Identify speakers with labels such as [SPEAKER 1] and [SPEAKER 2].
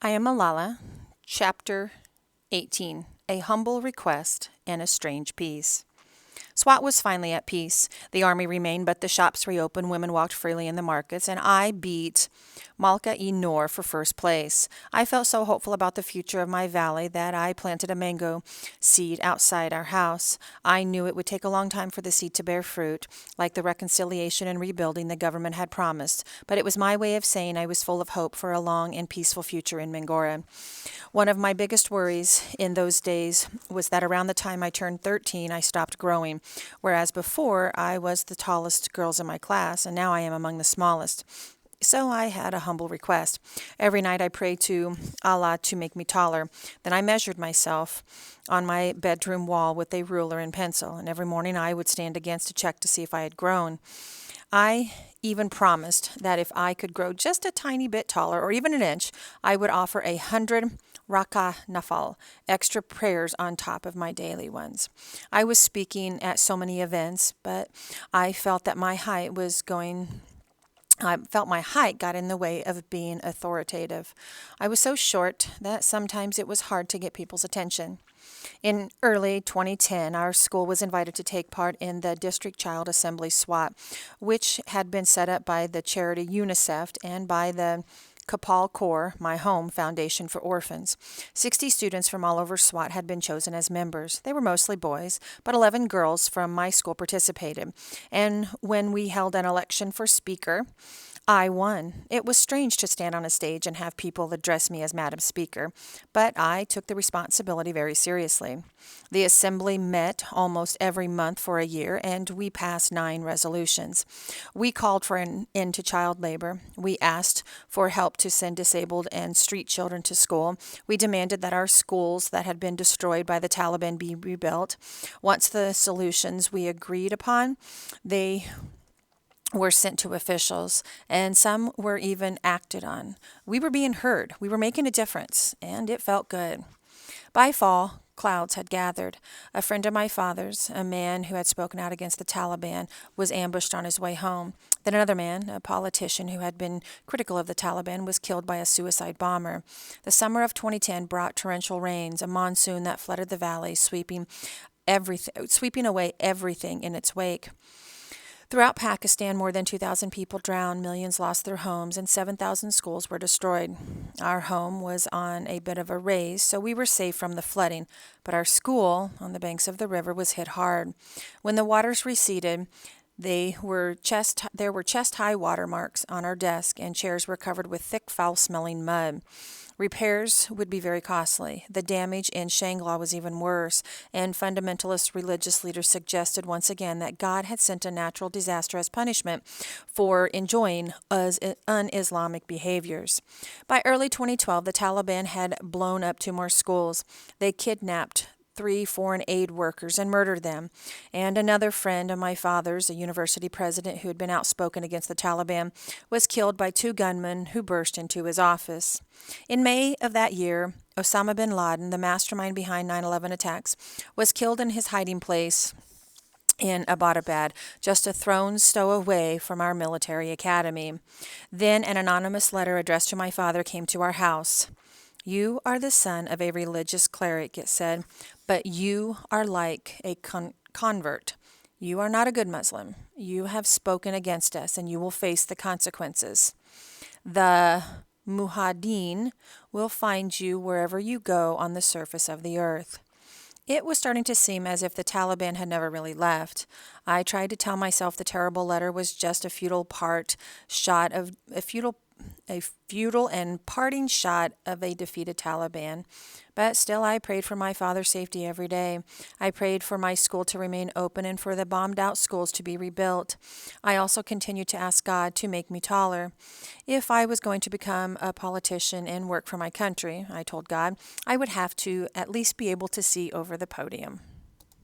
[SPEAKER 1] I am Malala, Chapter 18, A Humble Request and a Strange Peace. SWAT was finally at peace. The army remained, but the shops reopened, women walked freely in the markets, and I beat Malka E. Noor for first place. I felt so hopeful about the future of my valley that I planted a mango seed outside our house. I knew it would take a long time for the seed to bear fruit, like the reconciliation and rebuilding the government had promised, but it was my way of saying I was full of hope for a long and peaceful future in Mingora. One of my biggest worries in those days was that around the time I turned 13, I stopped growing, whereas before I was the tallest girls in my class, and now I am among the smallest. So I had a humble request. Every night I prayed to Allah to make me taller. Then I measured myself on my bedroom wall with a ruler and pencil, and every morning I would stand against to check to see if I had grown. I even promised that if I could grow just a tiny bit taller, or even an inch, I would offer 100 raka nafal, extra prayers on top of my daily ones. I was speaking at so many events, but I felt that I felt my height got in the way of being authoritative. I was so short that sometimes it was hard to get people's attention. In early 2010, our school was invited to take part in the District Child Assembly SWAT, which had been set up by the charity UNICEF and by the Kapal Kaur, My Home Foundation for Orphans. 60 students from all over SWAT had been chosen as members. They were mostly boys, but 11 girls from my school participated. And when we held an election for speaker, I won. It was strange to stand on a stage and have people address me as Madam Speaker, but I took the responsibility very seriously. The assembly met almost every month for a year, and we passed 9 resolutions. We called for an end to child labor. We asked for help to send disabled and street children to school. We demanded that our schools that had been destroyed by the Taliban be rebuilt. Once the solutions we agreed upon, they were sent to officials, and some were even acted on. We were being heard. We were making a difference, and it felt good. By fall, clouds had gathered. A friend of my father's, a man who had spoken out against the Taliban, was ambushed on his way home. Then another man, a politician who had been critical of the Taliban, was killed by a suicide bomber. The summer of 2010 brought torrential rains, a monsoon that flooded the valley, sweeping away everything in its wake. Throughout Pakistan, more than 2,000 people drowned, millions lost their homes, and 7,000 schools were destroyed. Our home was on a bit of a raise, so we were safe from the flooding, but our school on the banks of the river was hit hard. When the waters receded, there were chest-high watermarks on our desk, and chairs were covered with thick, foul-smelling mud. Repairs would be very costly. The damage in Shangla was even worse, and fundamentalist religious leaders suggested once again that God had sent a natural disaster as punishment for enjoying un-Islamic behaviors. By early 2012, the Taliban had blown up 2 more schools. They kidnapped 3 foreign aid workers and murdered them. And another friend of my father's, a university president who had been outspoken against the Taliban, was killed by 2 gunmen who burst into his office. In May of that year, Osama bin Laden, the mastermind behind 9/11 attacks, was killed in his hiding place in Abbottabad, just a throne's stow away from our military academy. Then an anonymous letter addressed to my father came to our house. "You are the son of a religious cleric," it said, "but you are like a convert. You are not a good Muslim. You have spoken against us, and you will face the consequences. The Mujahideen will find you wherever you go on the surface of the earth." It was starting to seem as if the Taliban had never really left. I tried to tell myself the terrible letter was just a futile and parting shot of a defeated Taliban. But still, I prayed for my father's safety every day. I prayed for my school to remain open and for the bombed-out schools to be rebuilt. I also continued to ask God to make me taller. If I was going to become a politician and work for my country, I told God, I would have to at least be able to see over the podium.